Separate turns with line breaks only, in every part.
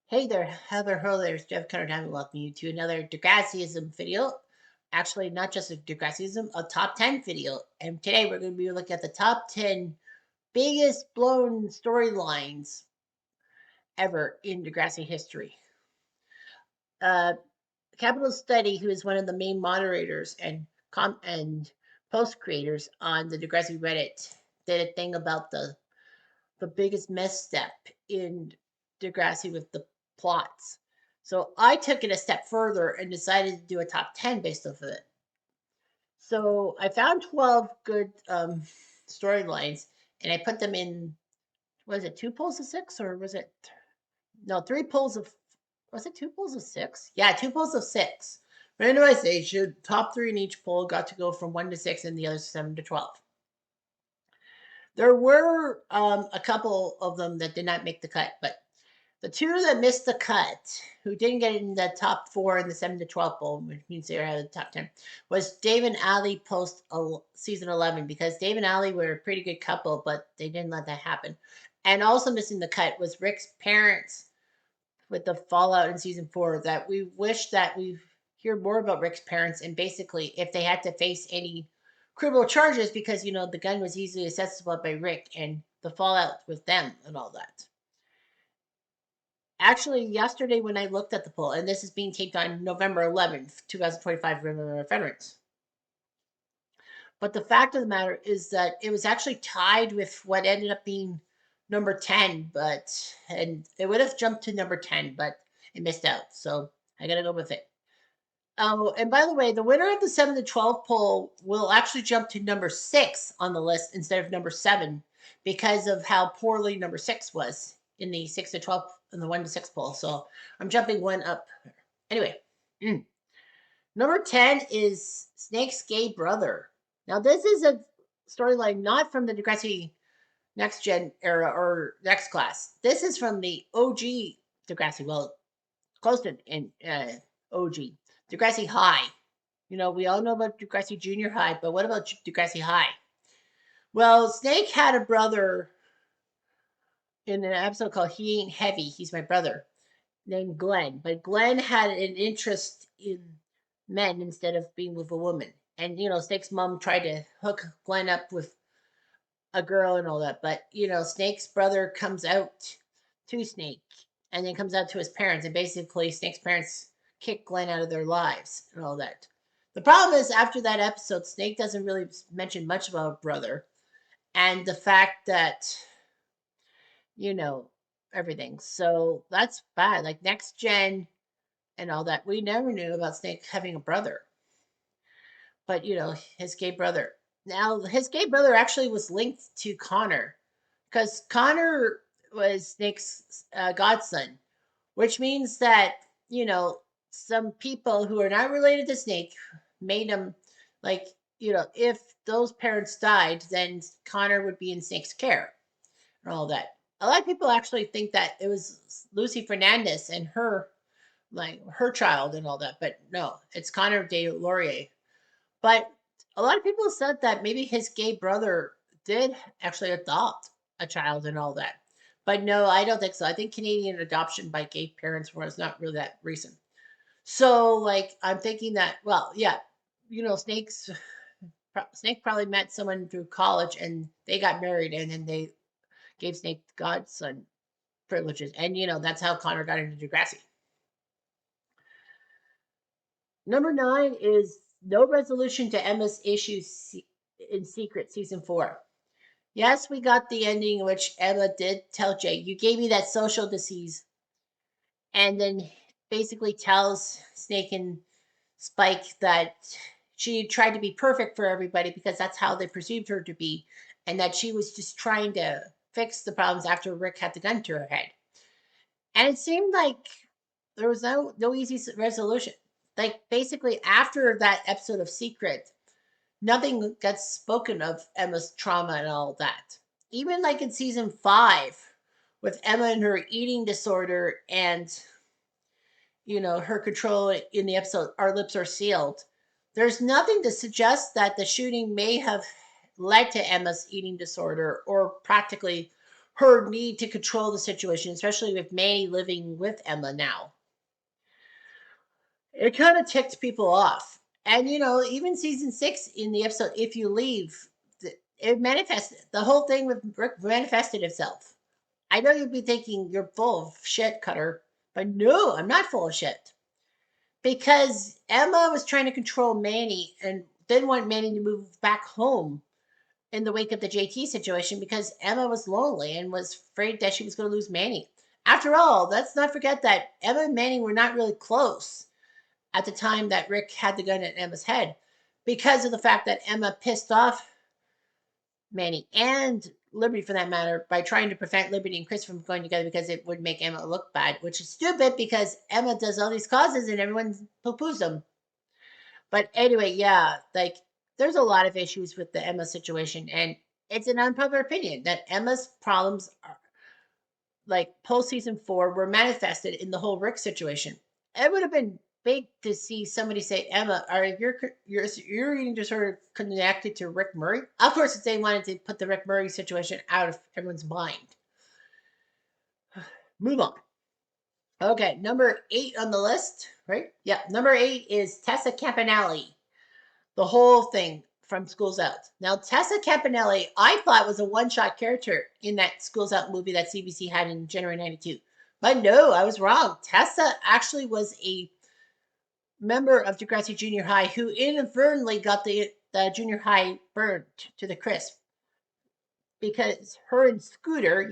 Hey there, Heather Hurley, it's Jeff Cutter, and welcome you to another Degrassism video. Actually, not just a Degrassism, a top 10 video. And today we're going to be looking at the top 10 biggest blown storylines ever in Degrassi history. Uh, Capital Study, who is one of the main moderators and post creators on the Degrassi Reddit, did a thing about the biggest misstep in Degrassi with the plots. So I took it a step further and decided to do a top 10 based off of it. So I found 12 good storylines and I put them in, was it two pulls of six or was it, no, three pulls of, was it two pulls of six? Yeah, two pulls of six. Randomization, top three in each poll got to go from 1 to 6 and the other 7 to 12. There were a couple of them that did not make the cut, but the two that missed the cut, who didn't get in the top four in the 7 to 12 bowl, which means they were out of the top 10, was Dave and Allie post season 11, because Dave and Allie were a pretty good couple, but they didn't let that happen. And also missing the cut was Rick's parents with the fallout in season 4, that we wish that we hear more about Rick's parents and basically if they had to face any criminal charges because, the gun was easily accessible by Rick and the fallout with them and all that. Actually, yesterday when I looked at the poll, and this is being taped on November 11th, 2025, Remember Veterans. But the fact of the matter is that it was actually tied with what ended up being number 10, and it would have jumped to number 10, but it missed out. So I got to go with it. Oh, and by the way, the winner of the 7 to 12 poll will actually jump to number 6 on the list instead of number 7 because of how poorly number 6 was in the 6 to 12 and the 1 to 6 poll. So I'm jumping one up. Anyway, number 10 is Snake's gay brother. Now, this is a storyline not from the Degrassi Next Gen era or Next Class. This is from the OG Degrassi. Well, close to OG. Degrassi High. We all know about Degrassi Junior High, but what about Degrassi High? Well, Snake had a brother in an episode called He Ain't Heavy, He's My Brother, named Glenn. But Glenn had an interest in men instead of being with a woman. And, Snake's mom tried to hook Glenn up with a girl and all that. But, Snake's brother comes out to Snake and then comes out to his parents. And basically, Snake's parents kick Glenn out of their lives and all that. The problem is, after that episode, Snake doesn't really mention much about brother and the fact that, you know, everything. So that's bad. Like Next Gen and all that, we never knew about Snake having a brother. But, his gay brother. Now, his gay brother actually was linked to Connor because Connor was Snake's godson, which means that, some people who are not related to Snake made him like, if those parents died, then Connor would be in Snake's care and all that. A lot of people actually think that it was Lucy Fernandez and her child and all that, but no, it's Connor de Laurier. But a lot of people said that maybe his gay brother did actually adopt a child and all that. But no, I don't think so. I think Canadian adoption by gay parents was not really that recent. So, like, I'm thinking that, well, yeah, Snake probably met someone through college and they got married and then they gave Snake godson privileges. And, that's how Connor got into Degrassi. Number 9 is no resolution to Emma's issues in secret, season 4. Yes, we got the ending in which Emma did tell Jay, you gave me that social disease. And then basically tells Snake and Spike that she tried to be perfect for everybody because that's how they perceived her to be. And that she was just trying to fix the problems after Rick had the gun to her head. And it seemed like there was no easy resolution. Like basically after that episode of Secret, nothing gets spoken of Emma's trauma and all that. Even like in season 5, with Emma and her eating disorder and her control in the episode Our Lips Are Sealed, there's nothing to suggest that the shooting may have led to Emma's eating disorder or practically her need to control the situation, especially with Manny living with Emma now. It kind of ticked people off. And even season 6 in the episode "If You Leave," it manifested. The whole thing with Rick manifested itself. I know you'd be thinking you're full of shit, Cutter, but no, I'm not full of shit. Because Emma was trying to control Manny and didn't want Manny to move back home in the wake of the JT situation because Emma was lonely and was afraid that she was going to lose Manny. After all, let's not forget that Emma and Manny were not really close at the time that Rick had the gun at Emma's head because of the fact that Emma pissed off Manny and Liberty for that matter by trying to prevent Liberty and Chris from going together because it would make Emma look bad, which is stupid because Emma does all these causes and everyone poo-poos them. But anyway, yeah, like there's a lot of issues with the Emma situation, and it's an unpopular opinion that Emma's problems are like post season 4 were manifested in the whole Rick situation. It would have been big to see somebody say, Emma, are your eating disorder connected to Rick Murray? Of course, if they wanted to put the Rick Murray situation out of everyone's mind. Move on. Okay, number 8 on the list, right? Yeah, number 8 is Tessa Campanelli. The whole thing from Schools Out. Now, Tessa Campanelli, I thought was a one-shot character in that Schools Out movie that CBC had in January 92. But no, I was wrong. Tessa actually was a member of Degrassi Junior High who inadvertently got the junior high burned to the crisp. Because her and Scooter,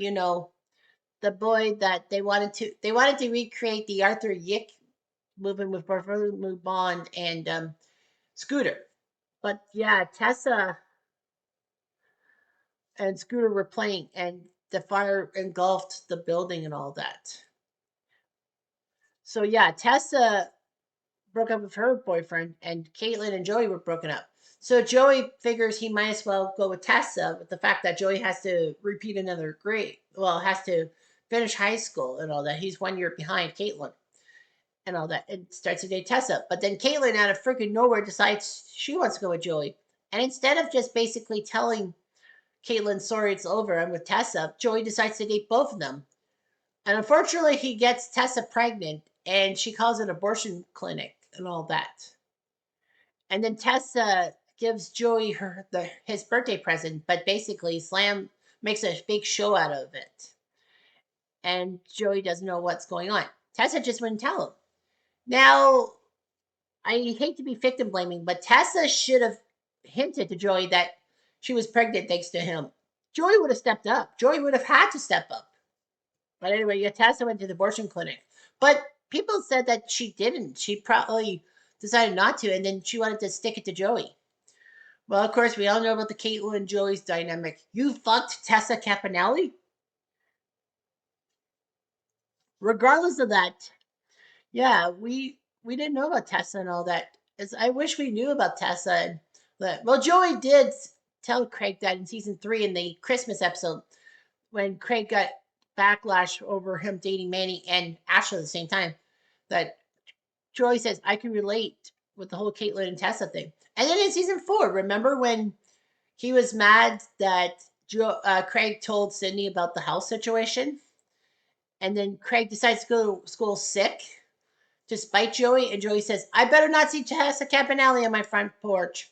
the boy that they wanted to recreate the Arthur Yick movement with Brother Bond and Scooter. But yeah, Tessa and Scooter were playing, and the fire engulfed the building and all that. So yeah, Tessa broke up with her boyfriend, and Caitlin and Joey were broken up. So Joey figures he might as well go with Tessa, with the fact that Joey has to repeat another grade. Well, has to finish high school and all that. He's 1 year behind Caitlin and all that, and starts to date Tessa. But then Caitlin, out of freaking nowhere, decides she wants to go with Joey. And instead of just basically telling Caitlin, sorry, it's over, I'm with Tessa, Joey decides to date both of them. And unfortunately, he gets Tessa pregnant, and she calls an abortion clinic and all that. And then Tessa gives Joey his birthday present, but basically Slam makes a big show out of it. And Joey doesn't know what's going on. Tessa just wouldn't tell him. Now, I hate to be victim blaming, but Tessa should have hinted to Joey that she was pregnant thanks to him. Joey would have stepped up. Joey would have had to step up. But anyway, yeah, Tessa went to the abortion clinic. But people said that she didn't. She probably decided not to, and then she wanted to stick it to Joey. Well, of course, we all know about the Caitlin and Joey's dynamic. You fucked Tessa Campanelli? Regardless of that, yeah, we didn't know about Tessa and all that. I wish we knew about Tessa and that. Well, Joey did tell Craig that in season 3 in the Christmas episode when Craig got backlash over him dating Manny and Ashley at the same time. That Joey says, I can relate with the whole Caitlin and Tessa thing. And then in season 4, remember when he was mad that Craig told Sydney about the house situation? And then Craig decides to go to school sick to spite Joey. And Joey says, I better not see Tessa Campanelli on my front porch.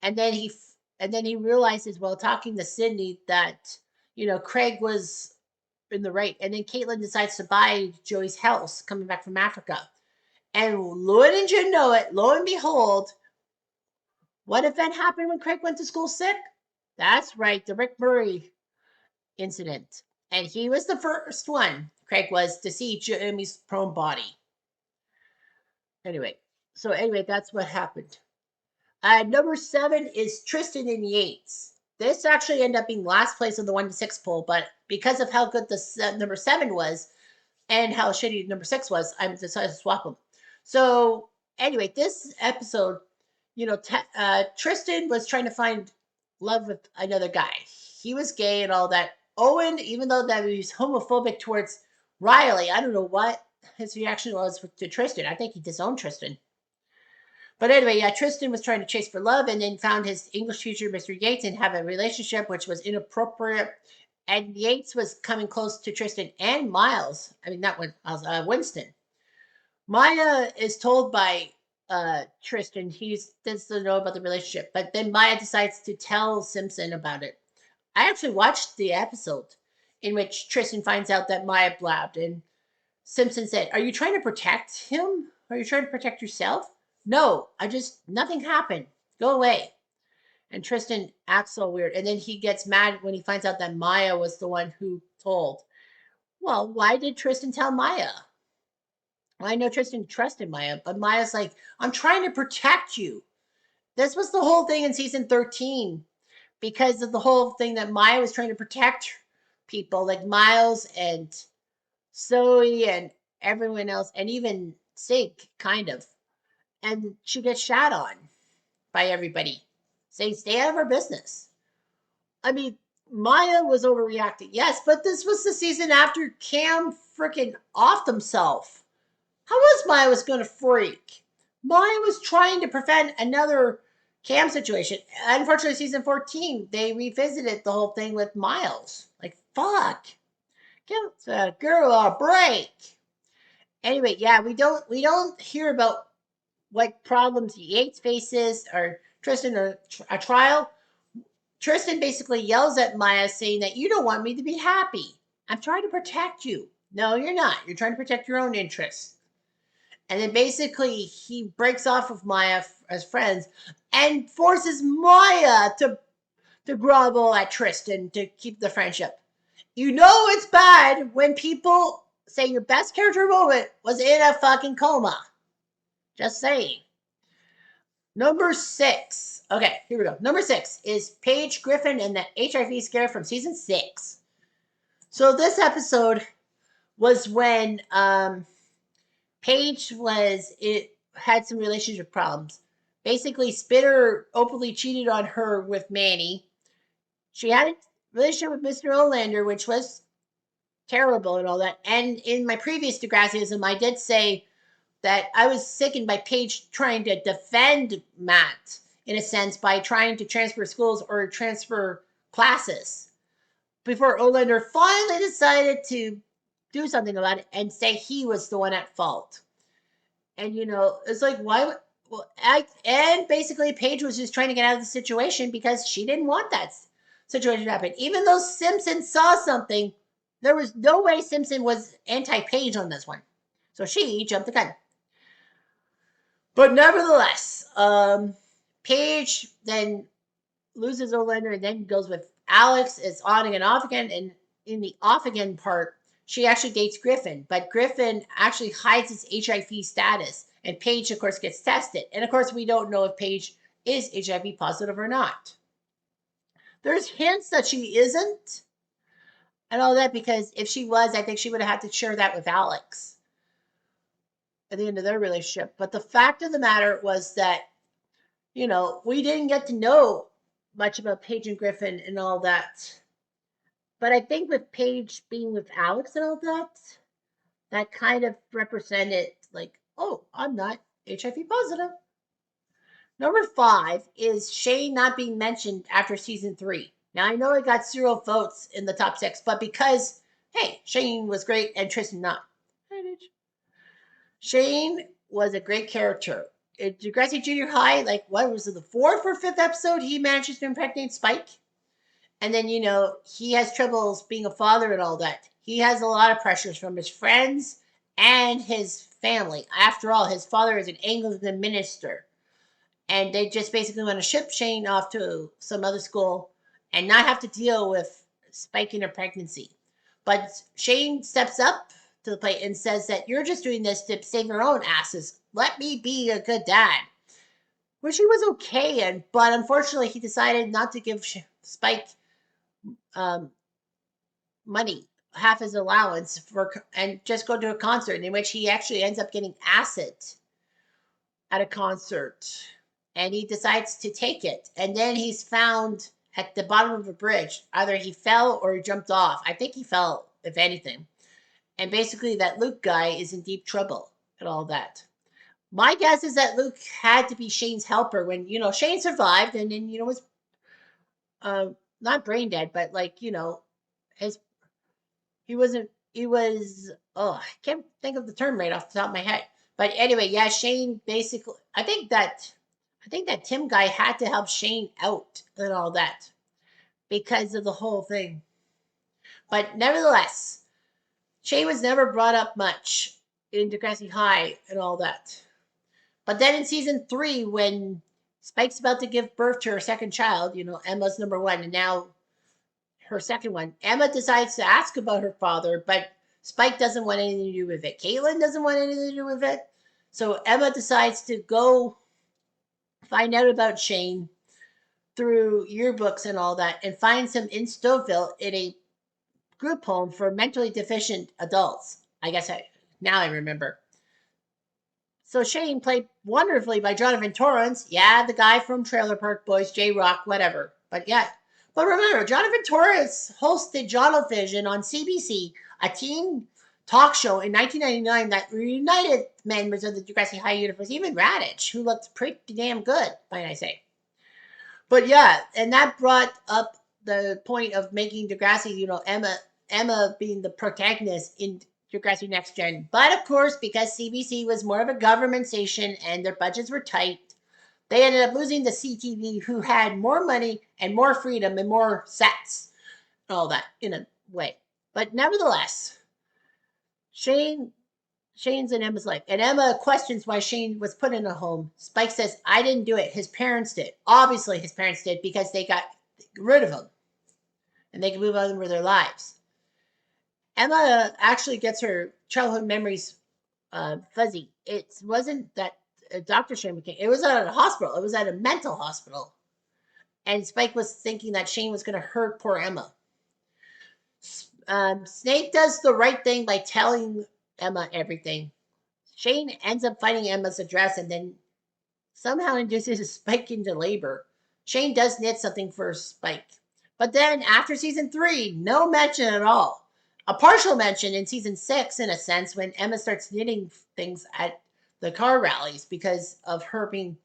And then he realizes while talking to Sydney that, Craig was in the right. And then Caitlin decides to buy Joey's house coming back from Africa. And lo and behold, what event happened when Craig went to school sick? That's right, the Rick Murray incident. And he was the first one, Craig was, to see Jimmy's prone body. Anyway, that's what happened. Number 7 is Tristan and Yates. This actually ended up being last place on the 1 to 6 poll, but because of how good the number 7 was and how shitty number 6 was, I decided to swap them. So anyway, this episode, Tristan was trying to find love with another guy. He was gay and all that. Owen, even though that he was homophobic towards Riley, I don't know what his reaction was to Tristan. I think he disowned Tristan. But anyway, yeah, Tristan was trying to chase for love and then found his English teacher, Mr. Yates, and have a relationship which was inappropriate and Yates was coming close to Tristan and Miles. I mean, not Winston. Maya is told by Tristan he doesn't know about the relationship, but then Maya decides to tell Simpson about it. I actually watched the episode in which Tristan finds out that Maya blabbed, and Simpson said, "Are you trying to protect him? Are you trying to protect yourself?" "No, nothing happened. Go away." And Tristan acts so weird. And then he gets mad when he finds out that Maya was the one who told. Well, why did Tristan tell Maya? Well, I know Tristan trusted Maya, but Maya's like, "I'm trying to protect you." This was the whole thing in season 13 because of the whole thing that Maya was trying to protect people like Miles and Zoe and everyone else, and even Sig, kind of. And she gets shot on by everybody, saying, "Stay out of our business." I mean, Maya was overreacting, yes, but this was the season after Cam freaking offed himself. How was Maya was going to freak? Maya was trying to prevent another Cam situation. Unfortunately, season 14, they revisited the whole thing with Miles. Like, fuck. Give the girl a break. Anyway, yeah, we don't hear about what problems Yates faces or Tristan or a trial. Tristan basically yells at Maya saying that you don't want me to be happy. I'm trying to protect you. No, you're not. You're trying to protect your own interests. And then basically he breaks off with Maya as friends and forces Maya to grovel at Tristan to keep the friendship. You know it's bad when people say your best character moment was in a fucking coma. Just saying. Number 6. Okay, here we go. Number 6 is Paige Griffin and the HIV scare from season 6. So this episode was when Paige had some relationship problems. Basically, Spitter openly cheated on her with Manny. She had a relationship with Mr. Olander, which was terrible and all that. And in my previous Degrassism, I did say that I was sickened by Paige trying to defend Matt in a sense by trying to transfer schools or transfer classes before Olander finally decided to do something about it and say he was the one at fault. And it's like why? Well, and basically Paige was just trying to get out of the situation because she didn't want that situation to happen. Even though Simpson saw something, there was no way Simpson was anti-Paige on this one, so she jumped the gun. But nevertheless, Paige then loses Olander and then goes with Alex. It's on again, off again. And in the off again part, she actually dates Griffin. But Griffin actually hides his HIV status. And Paige, of course, gets tested. And of course, we don't know if Paige is HIV positive or not. There's hints that she isn't and all that because if she was, I think she would have had to share that with Alex at the end of their relationship. But the fact of the matter was that we didn't get to know much about Paige and Griffin and all that. But I think with Paige being with Alex and all that, that kind of represented like, oh, I'm not HIV positive. Number 5 is Shane not being mentioned after season 3. Now I know it got 0 votes in the top 6, but because hey, Shane was great and Tristan not. Shane was a great character. In Degrassi Junior High, like what was it, the 4th or 5th episode, he manages to impregnate Spike. And then, he has troubles being a father and all that. He has a lot of pressures from his friends and his family. After all, his father is an Anglican minister. And they just basically want to ship Shane off to some other school and not have to deal with Spike in a pregnancy. But Shane steps up to the plate and says that you're just doing this to save your own asses. Let me be a good dad. Which he was okay, but unfortunately he decided not to give Spike money, half his allowance and just go to a concert in which he actually ends up getting acid at a concert, and he decides to take it, and then he's found at the bottom of a bridge. Either he fell or he jumped off. I think he fell, if anything. And basically that Luke guy is in deep trouble and all that. My guess is that Luke had to be Shane's helper when Shane survived and then was not brain dead, but like his he was oh, I can't think of the term right off the top of my head. But anyway, yeah, Shane basically I think that Tim guy had to help Shane out and all that because of the whole thing. But nevertheless, Shane was never brought up much in Degrassi High and all that. But then in season 3, when Spike's about to give birth to her second child, Emma's number one, and now her second one, Emma decides to ask about her father, but Spike doesn't want anything to do with it. Caitlin doesn't want anything to do with it. So Emma decides to go find out about Shane through yearbooks and all that, and finds him in Stouffville in a group home for mentally deficient adults. Now I remember. So Shane, played wonderfully by Jonathan Torrance. Yeah, the guy from Trailer Park Boys, J Rock, whatever. But yeah. But remember, Jonathan Torrance hosted Jonovision on CBC, a teen talk show in 1999 that reunited members of the Degrassi High universe, even Raditch, who looked pretty damn good, might I say. But yeah, and that brought up the point of making Degrassi, Emma being the protagonist in Degrassi Next Gen. But of course, because CBC was more of a government station and their budgets were tight, they ended up losing the CTV, who had more money and more freedom and more sets and all that in a way. But nevertheless, Shane's in Emma's life. And Emma questions why Shane was put in a home. Spike says, I didn't do it. His parents did. Obviously, his parents did because they got rid of him and they can move on with their lives. Emma actually gets her childhood memories fuzzy. It wasn't that Dr. Shane became, it was at a hospital. It was at a mental hospital. And Spike was thinking that Shane was going to hurt poor Emma. Snake does the right thing by telling Emma everything. Shane ends up finding Emma's address and then somehow induces Spike into labor. Shane does knit something for Spike. But then after season 3, no mention at all. A partial mention in season 6, in a sense, when Emma starts knitting things at the car rallies because of her being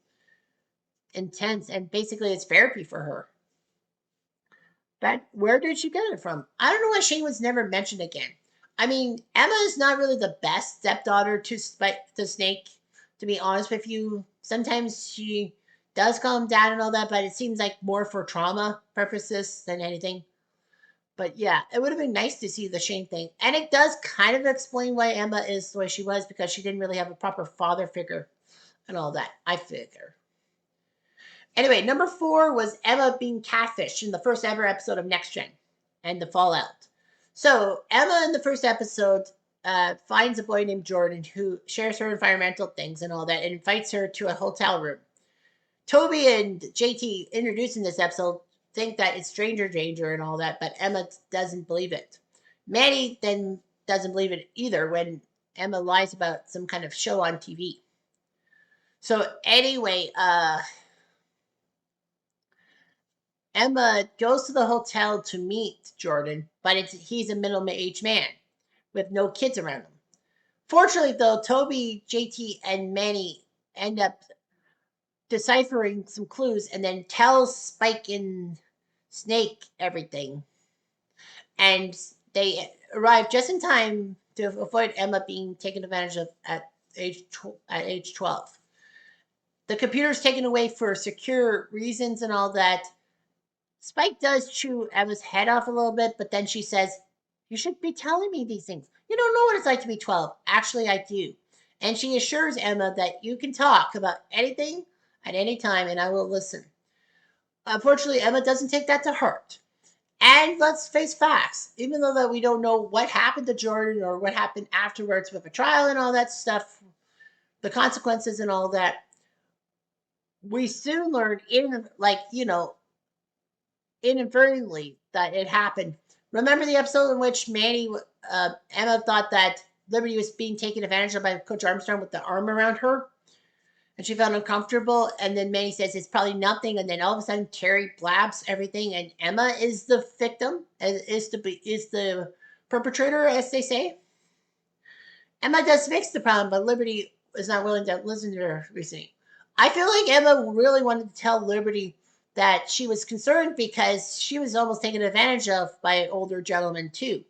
intense, and basically it's therapy for her. But where did she get it from? I don't know why Shane was never mentioned again. I mean, Emma is not really the best stepdaughter to Snake, to be honest with you. Sometimes she does call him dad and all that, but it seems like more for trauma purposes than anything. But yeah, it would have been nice to see the Shane thing. And it does kind of explain why Emma is the way she was, because she didn't really have a proper father figure and all that, I figure. Anyway, number 4 was Emma being catfished in the first ever episode of Next Gen and the fallout. So Emma in the first episode finds a boy named Jordan who shares her environmental things and all that and invites her to a hotel room. Toby and JT, introduced in this episode, think that it's stranger danger and all that, but Emma doesn't believe it. Maddie then doesn't believe it either when Emma lies about some kind of show on TV. So anyway, Emma goes to the hotel to meet Jordan, but he's a middle-aged man with no kids around him. Fortunately, though, Toby, JT, and Manny end up deciphering some clues and then tells Spike and Snake everything. And they arrive just in time to avoid Emma being taken advantage of at age 12. The computer's taken away for secure reasons and all that. Spike does chew Emma's head off a little bit, but then she says, you should be telling me these things. You don't know what it's like to be 12. Actually, I do. And she assures Emma that you can talk about anything at any time and I will listen. Unfortunately, Emma doesn't take that to heart. And let's face facts. Even though that we don't know what happened to Jordan or what happened afterwards with the trial and all that stuff, the consequences and all that, we soon learn inadvertently that it happened. Remember the episode in which Emma thought that Liberty was being taken advantage of by Coach Armstrong with the arm around her? And she felt uncomfortable, and then Manny says it's probably nothing, and then all of a sudden Terry blabs everything, and Emma is the victim, is the perpetrator, as they say. Emma does fix the problem, but Liberty is not willing to listen to her reasoning. I feel like Emma really wanted to tell Liberty that she was concerned because she was almost taken advantage of by older gentlemen too.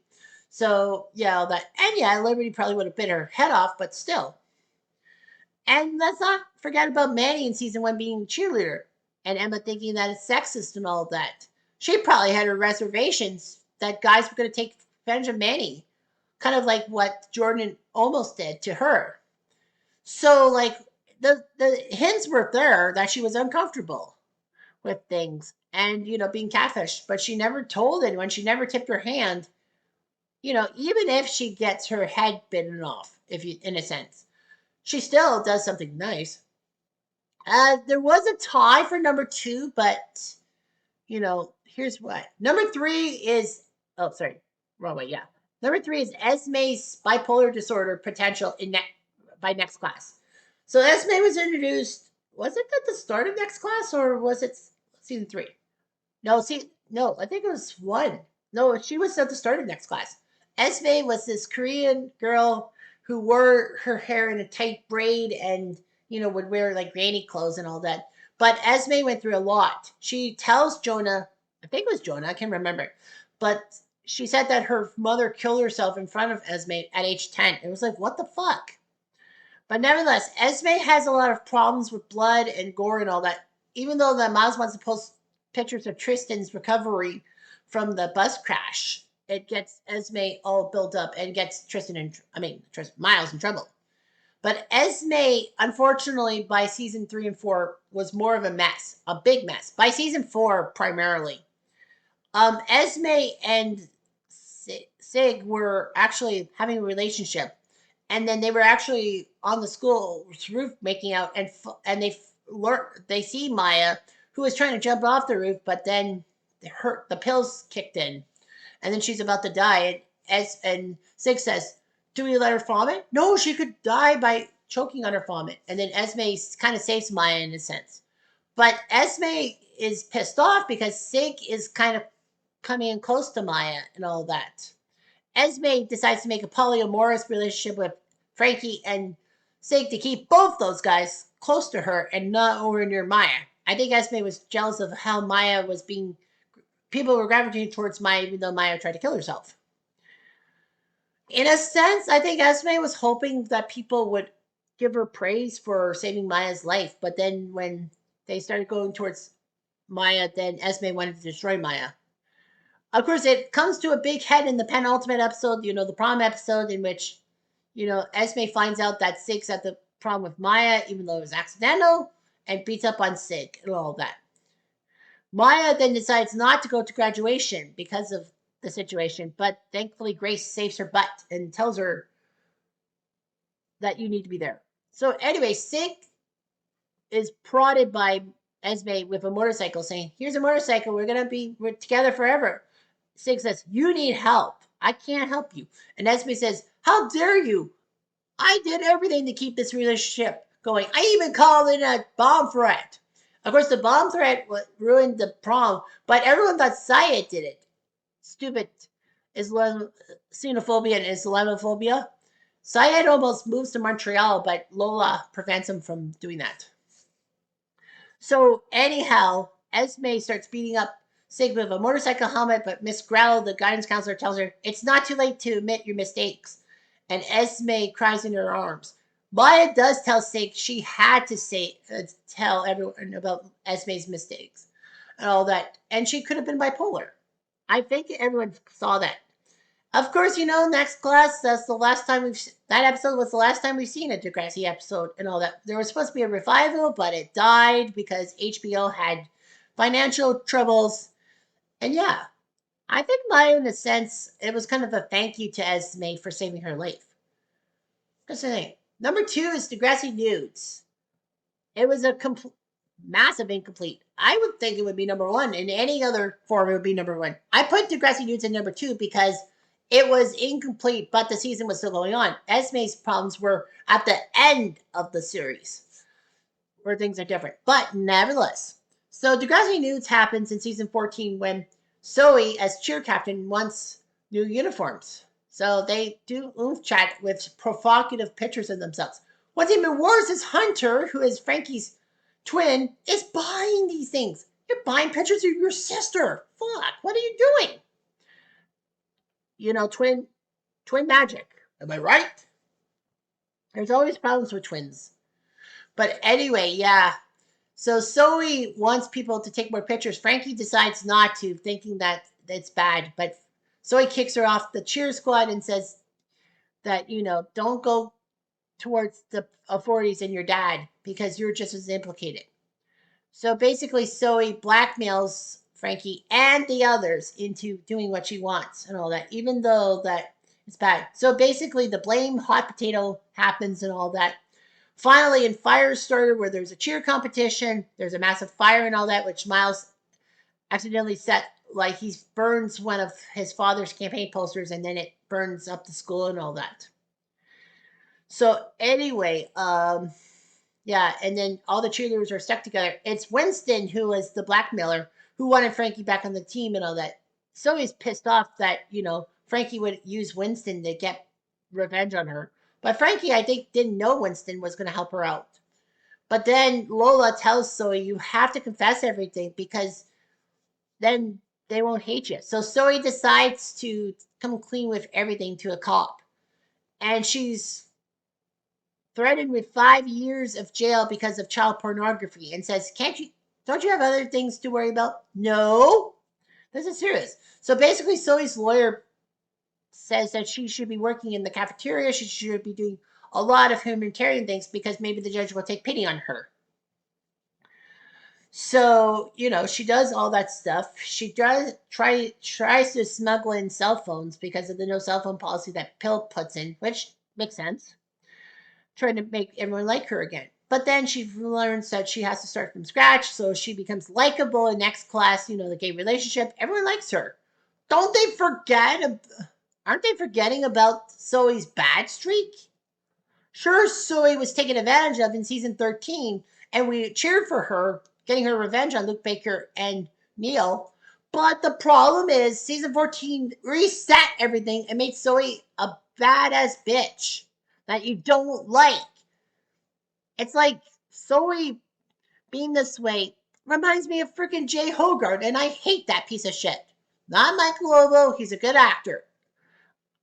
So, yeah, Liberty probably would have bit her head off, but still. And let's not forget about Manny in season one being a cheerleader and Emma thinking that it's sexist and all that. She probably had her reservations that guys were going to take advantage of Manny, kind of like what Jordan almost did to her. So, like, the hints were there that she was uncomfortable with things and, being catfished, but she never told anyone. She never tipped her hand, even if she gets her head bitten off, if you, in a sense, she still does something nice. There was a tie for number two, but here's what. Number three is, oh, sorry, wrong way. Yeah. Number three is Esme's bipolar disorder potential by next class. So Esme was introduced, was it at the start of next class or was it season three? No, I think it was one. No, she was at the start of next class. Esme was this Korean girl who wore her hair in a tight braid and, would wear like granny clothes and all that. But Esme went through a lot. She tells Jonah, I think it was Jonah, I can't remember, but she said that her mother killed herself in front of Esme at age 10. It was like, what the fuck? But nevertheless, Esme has a lot of problems with blood and gore and all that. Even though the moms wants to post pictures of Tristan's recovery from the bus crash, it gets Esme all built up and gets Miles in trouble. But Esme, unfortunately, by season 3 and 4, was more of a mess, a big mess. By season 4, primarily, Esme and Sig were actually having a relationship, and then they were actually on the school roof making out, and they see Maya, who was trying to jump off the roof, but then the pills kicked in, and then she's about to die, and Sig says, "Do we let her vomit?" No, she could die by choking on her vomit, and then Esme kind of saves Maya in a sense, but Esme is pissed off because Sig is kind of coming in close to Maya and all that. Esme decides to make a polyamorous relationship with Frankie and Sig to keep both those guys close to her and not over near Maya. I think Esme was jealous of how Maya was being. People were gravitating towards Maya even though Maya tried to kill herself. In a sense, I think Esme was hoping that people would give her praise for saving Maya's life, but then when they started going towards Maya, then Esme wanted to destroy Maya. Of course, it comes to a big head in the penultimate episode, the prom episode, in which, Esme finds out that Sig's at the prom with Maya, even though it was accidental, and beats up on Sig and all that. Maya then decides not to go to graduation because of the situation, but thankfully Grace saves her butt and tells her that you need to be there. So anyway, Sig is prodded by Esme with a motorcycle saying, "Here's a motorcycle, we're together forever." Sig says, "You need help. I can't help you." And Esme says, "How dare you? I did everything to keep this relationship going. I even called in a bomb threat." Of course, the bomb threat ruined the prom, but everyone thought Syed did it. Stupid xenophobia and Islamophobia. Syed almost moves to Montreal, but Lola prevents him from doing that. So anyhow, Esme starts beating up Sig with a motorcycle helmet, but Miss Grell, the guidance counselor, tells her it's not too late to admit your mistakes. And Esme cries in her arms. Maya does tell Sig she had to tell everyone about Esme's mistakes and all that, and she could have been bipolar. I think everyone saw that. Of course, next class, that episode was the last time we've seen a Degrassi episode and all that. There was supposed to be a revival, but it died because HBO had financial troubles. And yeah, I think Maya, in a sense, it was kind of a thank you to Esme for saving her life. That's the thing. Number 2 is Degrassi Nudes. It was a massive incomplete. I would think it would be number 1. In any other form, it would be number 1. I put Degrassi Nudes in number 2 because it was incomplete, but the season was still going on. Esme's problems were at the end of the series, where things are different. But nevertheless, so Degrassi Nudes happens in season 14 when Zoe, as cheer captain, wants new uniforms. So they do oomph chat with provocative pictures of themselves. What's even worse is Hunter, who is Frankie's twin, is buying these things. You're buying pictures of your sister. Fuck, what are you doing? You know, twin magic. Am I right? There's always problems with twins. But anyway, yeah. So Zoe wants people to take more pictures. Frankie decides not to, thinking that it's bad. But Zoe kicks her off the cheer squad and says that, don't go towards the authorities and your dad because you're just as implicated. So basically, Zoe blackmails Frankie and the others into doing what she wants and all that, even though that it's bad. So basically, the blame hot potato happens and all that. Finally, in Firestarter, where there's a cheer competition, there's a massive fire and all that, which Miles accidentally set, like he burns one of his father's campaign posters and then it burns up the school and all that. So anyway, yeah, and then all the cheerleaders are stuck together. It's Winston who was the blackmailer who wanted Frankie back on the team and all that. So he's pissed off that, Frankie would use Winston to get revenge on her. But Frankie, I think, didn't know Winston was going to help her out. But then Lola tells Zoe, you have to confess everything because then they won't hate you. So Zoe decides to come clean with everything to a cop. And she's threatened with 5 years of jail because of child pornography and says, don't you have other things to worry about? No, this is serious. So basically, Zoe's lawyer says that she should be working in the cafeteria. She should be doing a lot of humanitarian things because maybe the judge will take pity on her. So, she does all that stuff. She tries to smuggle in cell phones because of the no cell phone policy that Pill puts in, which makes sense. Trying to make everyone like her again. But then she learns that she has to start from scratch, so she becomes likable in next class, the gay relationship. Everyone likes her. Don't they forget? Aren't they forgetting about Zoe's bad streak? Sure, Zoe was taken advantage of in season 13, and we cheered for her, getting her revenge on Luke Baker and Neil. But the problem is, season 14 reset everything and made Zoe a badass bitch that you don't like. It's like Zoe being this way reminds me of freaking Jay Hogarth, and I hate that piece of shit. Not Michael Lobo, he's a good actor.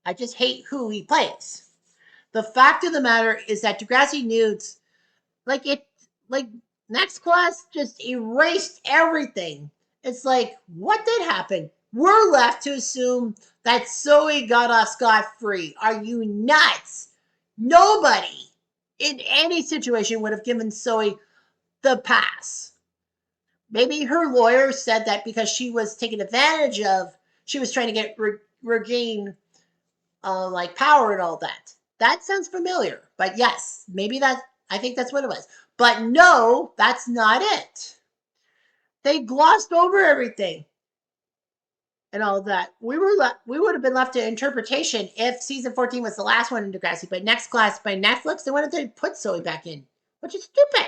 I just hate who he plays. The fact of the matter is that Degrassi nudes, like next class just erased everything. It's like, what did happen? We're left to assume that Zoe got off scot-free. Are you nuts? Nobody in any situation would have given Zoe the pass. Maybe her lawyer said that because she was taken advantage of, she was trying to get regain like power and all that. That sounds familiar, but yes, maybe I think that's what it was. But no, that's not it. They glossed over everything and all that. We would have been left to interpretation if season 14 was the last one in Degrassi. But next class by Netflix, they wanted to put Zoe back in, which is stupid.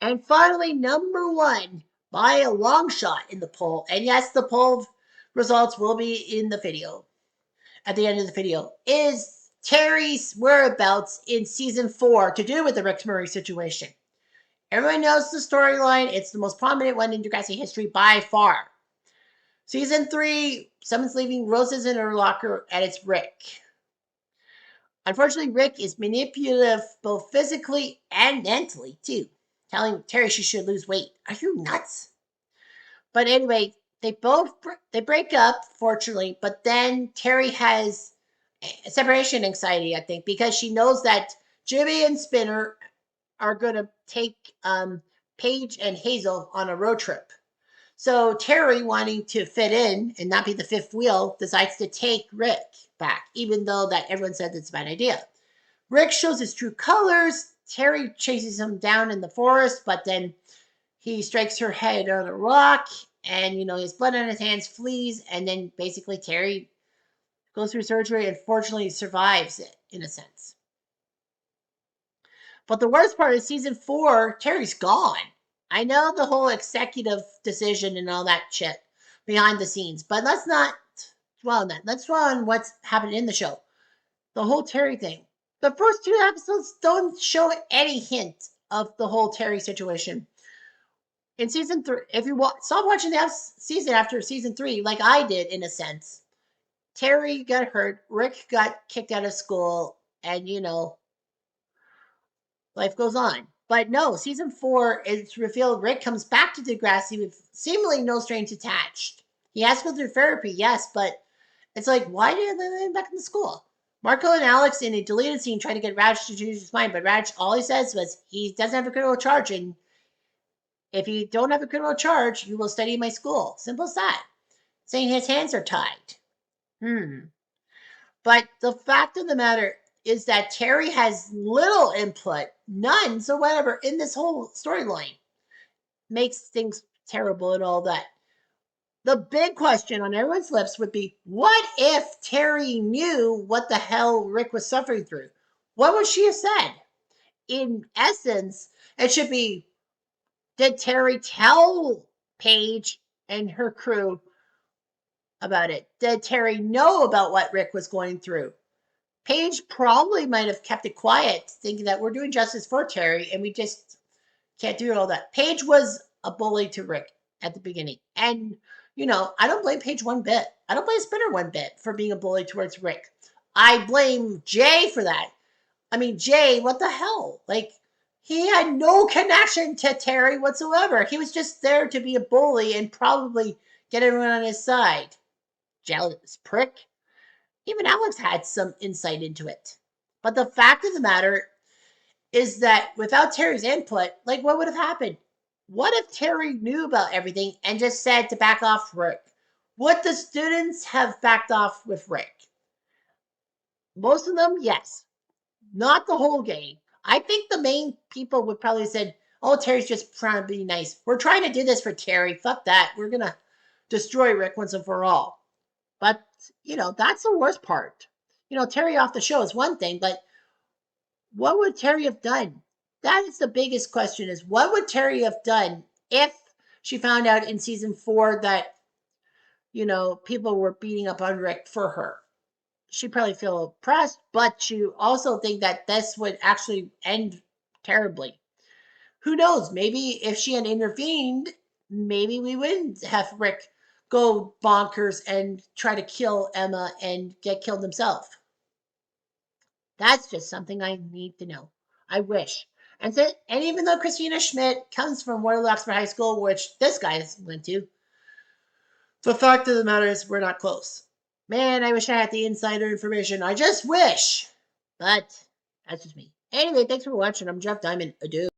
And finally, number one, by a long shot in the poll. And yes, the poll results will be in the video at the end of the video. Is Terry's whereabouts in season 4 to do with the Rick Murray situation? Everyone knows the storyline. It's the most prominent one in Degrassi history by far. Season 3, someone's leaving roses in her locker, and it's Rick. Unfortunately, Rick is manipulative both physically and mentally, too, telling Terry she should lose weight. Are you nuts? But anyway, they break up, fortunately, but then Terry has separation anxiety, I think, because she knows that Jimmy and Spinner are going to take Paige and Hazel on a road trip. So Terry, wanting to fit in and not be the fifth wheel, decides to take Rick back, even though that everyone said it's a bad idea. Rick shows his true colors. Terry chases him down in the forest, but then he strikes her head on a rock, and his blood on his hands, flees, and then basically Terry goes through surgery and fortunately survives it in a sense. But the worst part is season 4, Terry's gone. I know the whole executive decision and all that shit behind the scenes, but let's not dwell on that. Let's dwell on what's happened in the show. The whole Terry thing. The first 2 episodes don't show any hint of the whole Terry situation. in season 3, if you stop watching the season after season 3, like I did in a sense, Terry got hurt, Rick got kicked out of school, and life goes on. But no, season 4, it's revealed Rick comes back to Degrassi with seemingly no strings attached. He has to go through therapy, yes, but it's like, why did they let him back in the school? Marco and Alex in a deleted scene trying to get Raj to change his mind, but Raj, all he says was he doesn't have a criminal charge, and if you don't have a criminal charge, you will study in my school. Simple as that. Saying his hands are tied. But the fact of the matter is that Terry has little input, none, so whatever, in this whole storyline. Makes things terrible and all that. The big question on everyone's lips would be, what if Terry knew what the hell Rick was suffering through? What would she have said? In essence, it should be, did Terry tell Paige and her crew about it? Did Terry know about what Rick was going through? Paige probably might have kept it quiet, thinking that we're doing justice for Terry and we just can't do all that. Paige was a bully to Rick at the beginning. And, I don't blame Paige one bit. I don't blame Spinner one bit for being a bully towards Rick. I blame Jay for that. I mean, Jay, what the hell? Like, he had no connection to Terry whatsoever. He was just there to be a bully and probably get everyone on his side. Jealous prick. Even Alex had some insight into it. But the fact of the matter is that without Terry's input, like what would have happened? What if Terry knew about everything and just said to back off Rick? Would the students have backed off with Rick? Most of them, yes. Not the whole gang. I think the main people would probably have said, oh, Terry's just trying to be nice. We're trying to do this for Terry. Fuck that. We're going to destroy Rick once and for all. But, that's the worst part. Terry off the show is one thing, but what would Terry have done? That is the biggest question, is what would Terry have done if she found out in season 4 that, people were beating up on Rick for her? She'd probably feel oppressed, but she also think that this would actually end terribly. Who knows? Maybe if she had intervened, maybe we wouldn't have Rick go bonkers and try to kill Emma and get killed himself. That's just something I need to know. I wish. And even though Christina Schmidt comes from Waterloo Oxford High School, which this guy went to, the fact of the matter is we're not close. Man, I wish I had the insider information. I just wish. But that's just me. Anyway, thanks for watching. I'm Jeff Diamond. Adieu.